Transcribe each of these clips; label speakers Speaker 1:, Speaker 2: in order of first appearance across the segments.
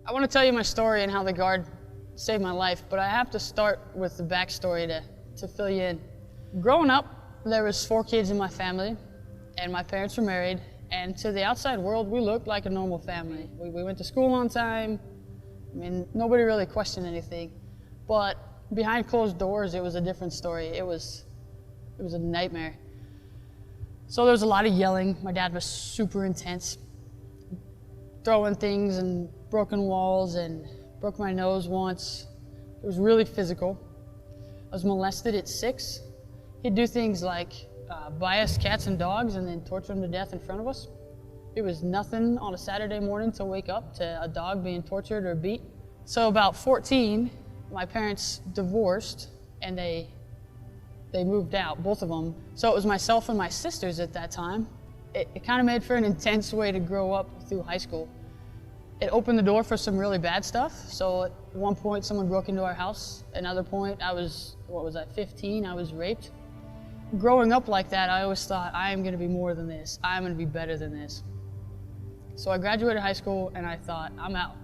Speaker 1: I want to tell you my story and how the Guard saved my life, but I have to start with the backstory to fill you in. Growing up, there was 4 kids in my family, and my parents were married, and to the outside world, we looked like a normal family. We went to school on time. I mean, nobody really questioned anything, but behind closed doors, it was a different story. It was a nightmare. So there was a lot of yelling. My dad was super intense, throwing things and broken walls, and broke my nose once. It was really physical. I was molested at 6. He'd do things like buy us cats and dogs and then torture them to death in front of us. It was nothing on a Saturday morning to wake up to a dog being tortured or beat. So about 14, my parents divorced and they moved out, both of them. So it was myself and my sisters at that time. It kind of made for an intense way to grow up through high school. It opened the door for some really bad stuff. So at one point, someone broke into our house. Another point, I was, 15, I was raped. Growing up like that, I always thought, I am gonna be more than this. I'm gonna be better than this. So I graduated high school and I thought, I'm out.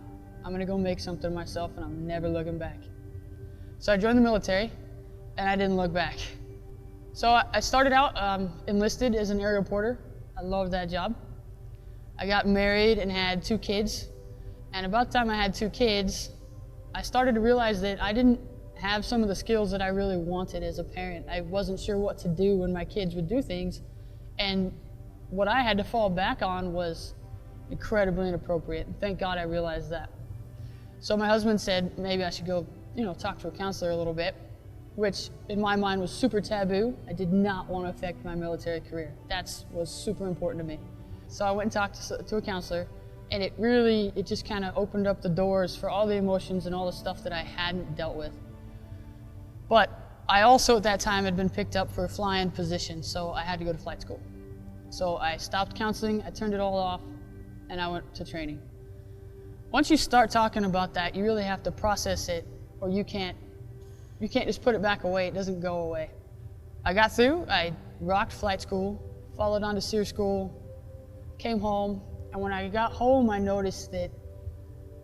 Speaker 1: I'm gonna go make something of myself and I'm never looking back. So I joined the military and I didn't look back. So I started out enlisted as an aerial porter. I loved that job. I got married and had 2 kids. And about the time I had 2 kids, I started to realize that I didn't have some of the skills that I really wanted as a parent. I wasn't sure what to do when my kids would do things. And what I had to fall back on was incredibly inappropriate. And thank God I realized that. So my husband said maybe I should go, talk to a counselor a little bit, which in my mind was super taboo. I did not want to affect my military career. That was super important to me. So I went and talked to a counselor. And it just kind of opened up the doors for all the emotions and all the stuff that I hadn't dealt with. But I also at that time had been picked up for a fly-in position, so I had to go to flight school. So I stopped counseling, I turned it all off, and I went to training. Once you start talking about that, you really have to process it, or you can't just put it back away. It doesn't go away. I got through, I rocked flight school, followed on to SEER school, came home. And when I got home, I noticed that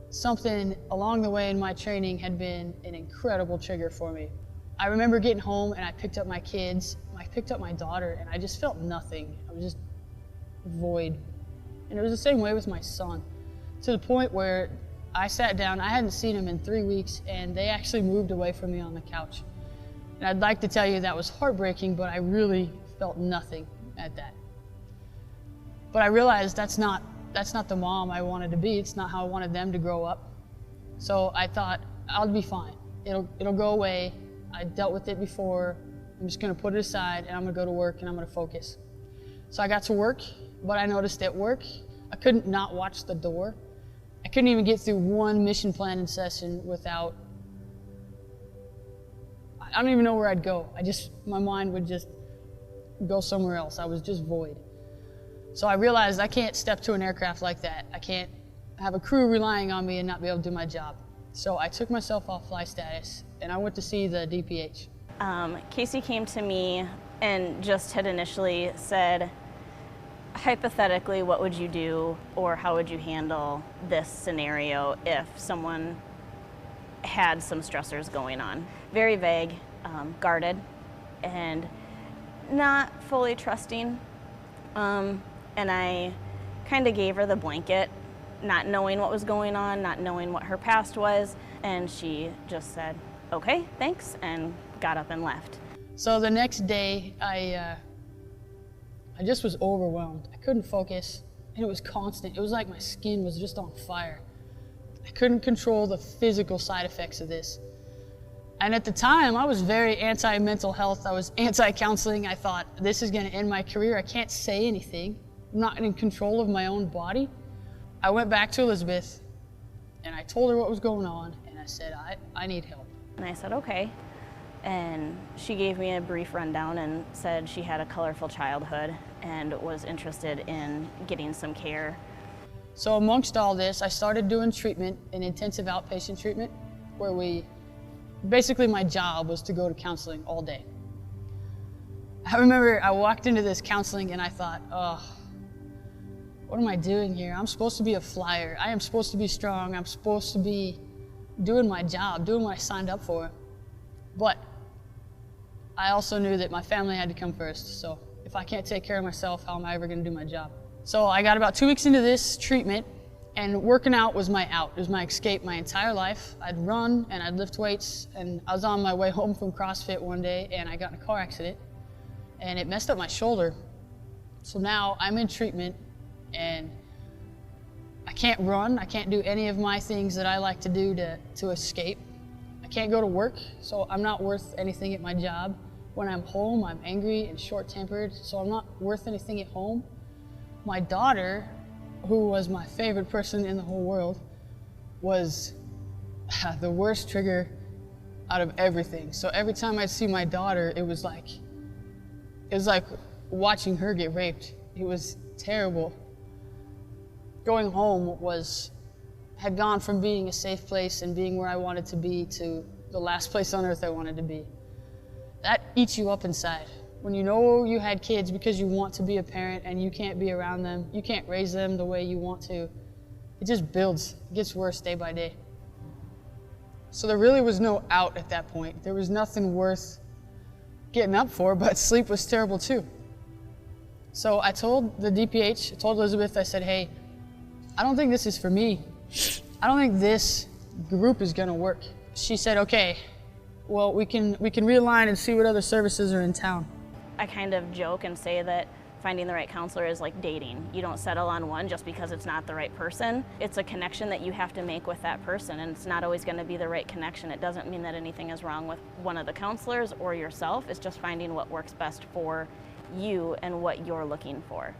Speaker 1: something along the way in my training had been an incredible trigger for me. I remember getting home and I picked up my kids, I picked up my daughter, and I just felt nothing. I was just void. And it was the same way with my son, to the point where I sat down, I hadn't seen him in 3 weeks, and they actually moved away from me on the couch. And I'd like to tell you that was heartbreaking, but I really felt nothing at that. But I realized that's not the mom I wanted to be. It's not how I wanted them to grow up. So I thought, I'll be fine. It'll go away. I dealt with it before. I'm just gonna put it aside and I'm gonna go to work and I'm gonna focus. So I got to work, but I noticed at work, I couldn't not watch the door. I couldn't even get through one mission planning session without, I don't even know where I'd go. My mind would just go somewhere else. I was just void. So I realized I can't step to an aircraft like that. I can't have a crew relying on me and not be able to do my job. So I took myself off fly status and I went to see the DPH.
Speaker 2: Casey came to me and just had initially said, hypothetically, what would you do or how would you handle this scenario if someone had some stressors going on? Very vague, guarded, and not fully trusting. And I kind of gave her the blanket, not knowing what was going on, not knowing what her past was, and she just said, okay, thanks, and got up and left.
Speaker 1: So the next day, I just was overwhelmed. I couldn't focus, and it was constant. It was like my skin was just on fire. I couldn't control the physical side effects of this. And at the time, I was very anti-mental health. I was anti-counseling. I thought, this is gonna end my career. I can't say anything. I'm not in control of my own body. I went back to Elizabeth and I told her what was going on and I said, I need help.
Speaker 2: And I said, okay. And she gave me a brief rundown and said she had a colorful childhood and was interested in getting some care.
Speaker 1: So amongst all this, I started doing treatment, an intensive outpatient treatment, where basically my job was to go to counseling all day. I remember I walked into this counseling and I thought, oh, what am I doing here? I'm supposed to be a flyer. I am supposed to be strong. I'm supposed to be doing my job, doing what I signed up for. But I also knew that my family had to come first. So if I can't take care of myself, how am I ever going to do my job? So I got about 2 weeks into this treatment, and working out was my out. It was my escape my entire life. I'd run and I'd lift weights, and I was on my way home from CrossFit one day and I got in a car accident and it messed up my shoulder. So now I'm in treatment and I can't run. I can't do any of my things that I like to do to escape. I can't go to work, so I'm not worth anything at my job. When I'm home, I'm angry and short-tempered, so I'm not worth anything at home. My daughter, who was my favorite person in the whole world, was the worst trigger out of everything. So every time I'd see my daughter, it was like watching her get raped. It was terrible. Going home had gone from being a safe place and being where I wanted to be to the last place on earth I wanted to be. That eats you up inside. When you know you had kids because you want to be a parent and you can't be around them, you can't raise them the way you want to, it just builds, it gets worse day by day. So there really was no out at that point. There was nothing worth getting up for, but sleep was terrible too. So I told the DPH, I told Elizabeth, I said, hey, I don't think this is for me. I don't think this group is gonna work. She said, okay, well, we can realign and see what other services are in town.
Speaker 2: I kind of joke and say that finding the right counselor is like dating. You don't settle on one just because it's not the right person. It's a connection that you have to make with that person, and it's not always going to be the right connection. It doesn't mean that anything is wrong with one of the counselors or yourself. It's just finding what works best for you and what you're looking for.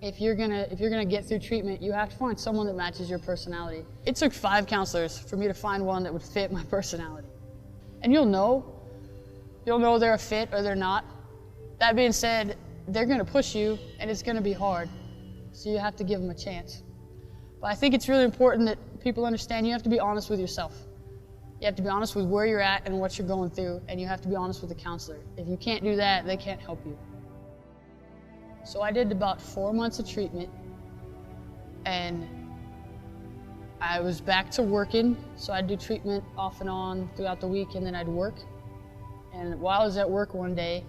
Speaker 1: If you're gonna get through treatment, you have to find someone that matches your personality. It took 5 counselors for me to find one that would fit my personality. And you'll know they're a fit or they're not. That being said, they're gonna push you and it's gonna be hard. So you have to give them a chance. But I think it's really important that people understand you have to be honest with yourself. You have to be honest with where you're at and what you're going through, and you have to be honest with the counselor. If you can't do that, they can't help you. So I did about 4 months of treatment and I was back to working. So I'd do treatment off and on throughout the week and then I'd work. And while I was at work one day,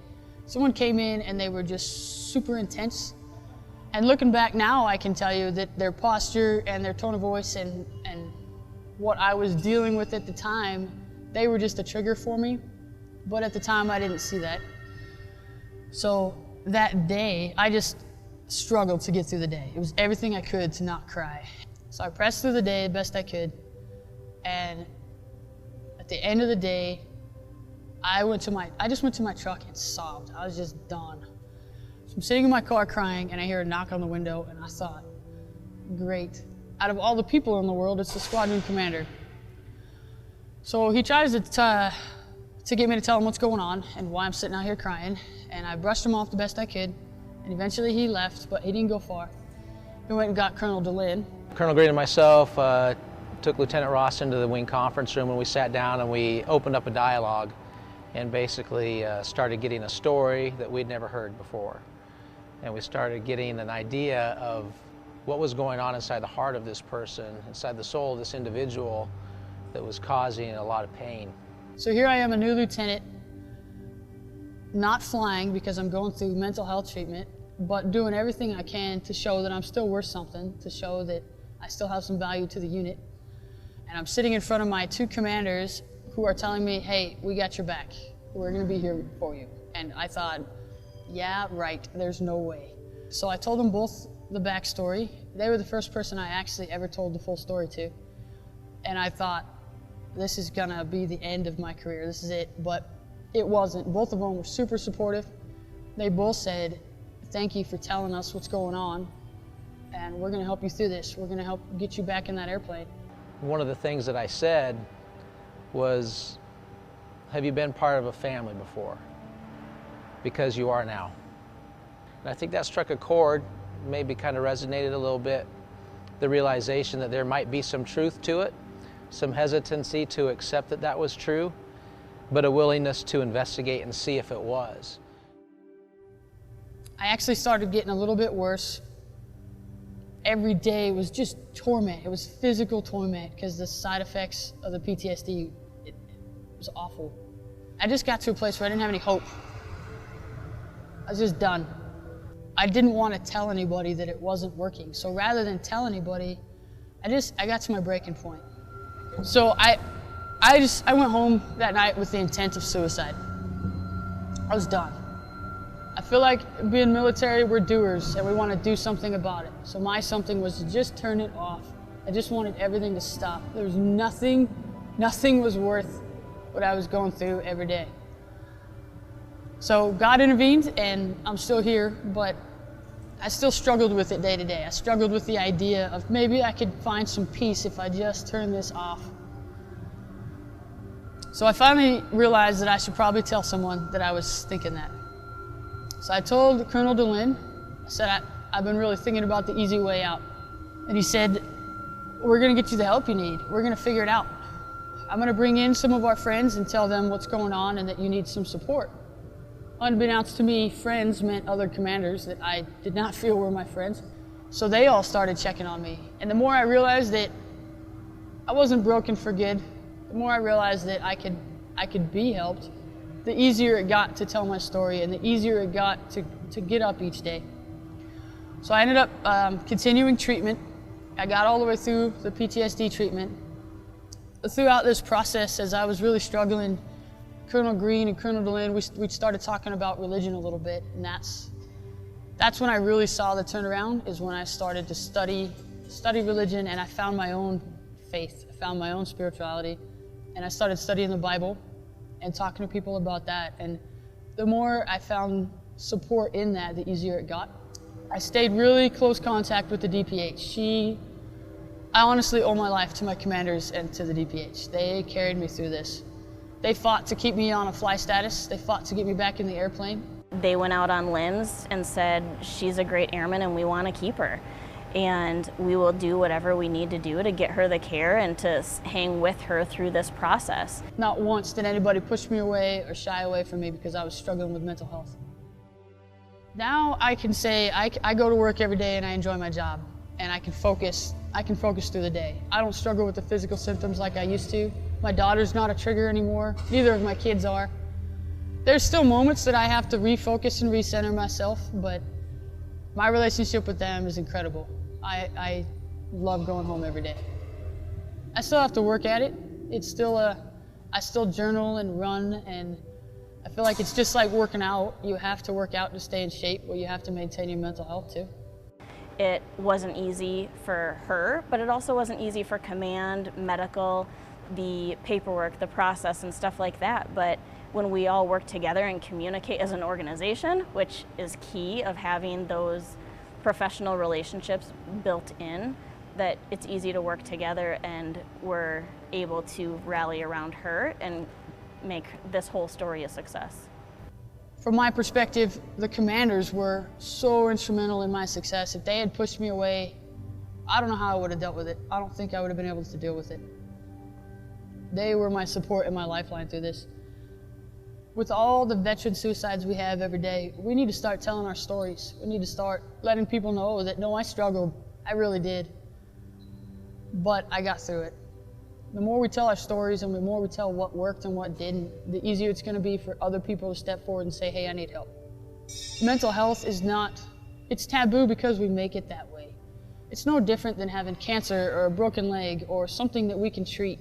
Speaker 1: someone came in and they were just super intense. And looking back now, I can tell you that their posture and their tone of voice and what I was dealing with at the time, they were just a trigger for me. But at the time, I didn't see that. So that day, I just struggled to get through the day. It was everything I could to not cry. So I pressed through the day the best I could. And at the end of the day, I just went to my truck and sobbed. I was just done. So I'm sitting in my car crying and I hear a knock on the window and I thought, great. Out of all the people in the world, it's the squadron commander. So he tries to get me to tell him what's going on and why I'm sitting out here crying. And I brushed him off the best I could. And eventually he left, but he didn't go far. He went and got Colonel DeLynn.
Speaker 3: Colonel Green and myself took Lieutenant Ross into the wing conference room and we sat down and we opened up a dialogue and basically started getting a story that we'd never heard before. And we started getting an idea of what was going on inside the heart of this person, inside the soul of this individual that was causing a lot of pain.
Speaker 1: So here I am, a new lieutenant, not flying because I'm going through mental health treatment, but doing everything I can to show that I'm still worth something, to show that I still have some value to the unit. And I'm sitting in front of my 2 commanders who are telling me, hey, we got your back. We're gonna be here for you. And I thought, yeah, right, there's no way. So I told them both the backstory. They were the first person I actually ever told the full story to. And I thought, this is gonna be the end of my career, this is it. But it wasn't. Both of them were super supportive. They both said, thank you for telling us what's going on, and we're gonna help you through this. We're gonna help get you back in that airplane.
Speaker 3: One of the things that I said was, have you been part of a family before? Because you are now. And I think that struck a chord, maybe kind of resonated a little bit. The realization that there might be some truth to it, some hesitancy to accept that that was true, but a willingness to investigate and see if it was.
Speaker 1: I actually started getting a little bit worse every day was just torment. It was physical torment because the side effects of the PTSD, it was awful. I just got to a place where I didn't have any hope. I was just done. I didn't want to tell anybody that it wasn't working. So rather than tell anybody, I got to my breaking point. So I went home that night with the intent of suicide. I was done. I feel like being military, we're doers and we want to do something about it. So my something was to just turn it off. I just wanted everything to stop. There was nothing was worth what I was going through every day. So God intervened and I'm still here, but I still struggled with it day to day. I struggled with the idea of maybe I could find some peace if I just turn this off. So I finally realized that I should probably tell someone that I was thinking that. So I told Colonel DeLynn, I said, I've been really thinking about the easy way out. And he said, we're gonna get you the help you need. We're gonna figure it out. I'm gonna bring in some of our friends and tell them what's going on and that you need some support. Unbeknownst to me, friends meant other commanders that I did not feel were my friends. So they all started checking on me. And the more I realized that I wasn't broken for good, the more I realized that I could be helped, the easier it got to tell my story and the easier it got to get up each day. So I ended up continuing treatment. I got all the way through the PTSD treatment. Throughout this process, as I was really struggling, Colonel Green and Colonel DeLynn, we started talking about religion a little bit, and that's when I really saw the turnaround, is when I started to study religion, and I found my own faith. I found my own spirituality, and I started studying the Bible and talking to people about that. And the more I found support in that, the easier it got. I stayed really close contact with the DPH. I honestly owe my life to my commanders and to the DPH. They carried me through this. They fought to keep me on a fly status. They fought to get me back in the airplane.
Speaker 2: They went out on limbs and said, she's a great airman and we want to keep her. And we will do whatever we need to do to get her the care and to hang with her through this process.
Speaker 1: Not once did anybody push me away or shy away from me because I was struggling with mental health. Now I can say I go to work every day and I enjoy my job and I can focus through the day. I don't struggle with the physical symptoms like I used to. My daughter's not a trigger anymore. Neither of my kids are. There's still moments that I have to refocus and recenter myself, but my relationship with them is incredible. I love going home every day. I still have to work at it. I still journal and run, and I feel like it's just like working out. You have to work out to stay in shape, but you have to maintain your mental health too.
Speaker 2: It wasn't easy for her, but it also wasn't easy for command, medical, the paperwork, the process, and stuff like that. But when we all work together and communicate as an organization, which is key of having those professional relationships built in, that it's easy to work together and we're able to rally around her and make this whole story a success.
Speaker 1: From my perspective, the commanders were so instrumental in my success. If they had pushed me away, I don't know how I would have dealt with it. I don't think I would have been able to deal with it. They were my support and my lifeline through this. With all the veteran suicides we have every day, we need to start telling our stories. We need to start letting people know that, no, I struggled. I really did. But I got through it. The more we tell our stories and the more we tell what worked and what didn't, the easier it's going to be for other people to step forward and say, hey, I need help. Mental health is it's taboo because we make it that way. It's no different than having cancer or a broken leg or something that we can treat.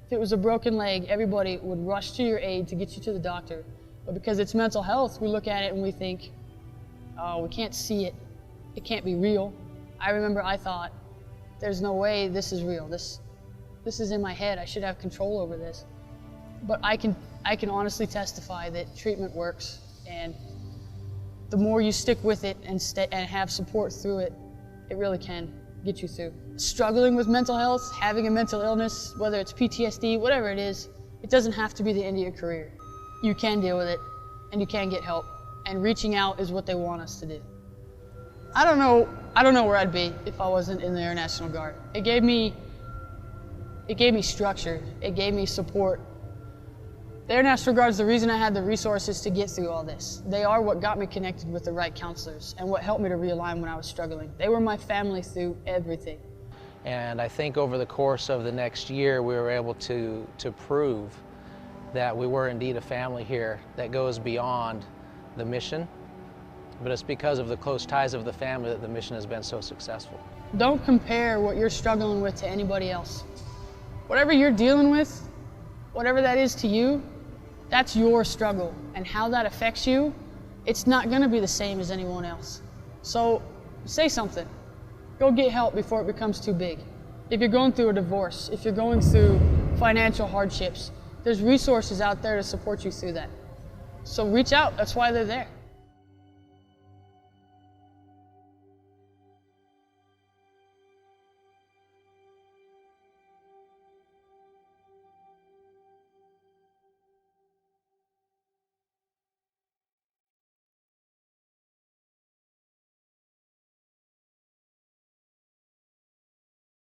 Speaker 1: If it was a broken leg, everybody would rush to your aid to get you to the doctor. But because it's mental health, we look at it and we think, oh, we can't see it. It can't be real. I remember I thought, there's no way this is real. This is in my head. I should have control over this. But I can honestly testify that treatment works, and the more you stick with it and have support through it, it really can get you through. Struggling with mental health, having a mental illness, whether it's PTSD, whatever it is, it doesn't have to be the end of your career. You can deal with it, and you can get help, and reaching out is what they want us to do. I don't know where I'd be if I wasn't in the Air National Guard. It gave me structure. It gave me support. The Air National Guard's the reason I had the resources to get through all this. They are what got me connected with the right counselors and what helped me to realign when I was struggling. They were my family through everything.
Speaker 3: And I think over the course of the next year, we were able to prove that we were indeed a family here that goes beyond the mission, but it's because of the close ties of the family that the mission has been so successful.
Speaker 1: Don't compare what you're struggling with to anybody else. Whatever you're dealing with, whatever that is to you, that's your struggle, and how that affects you, it's not gonna be the same as anyone else. So say something. Go get help before it becomes too big. If you're going through a divorce, if you're going through financial hardships, there's resources out there to support you through that. So reach out, that's why they're there.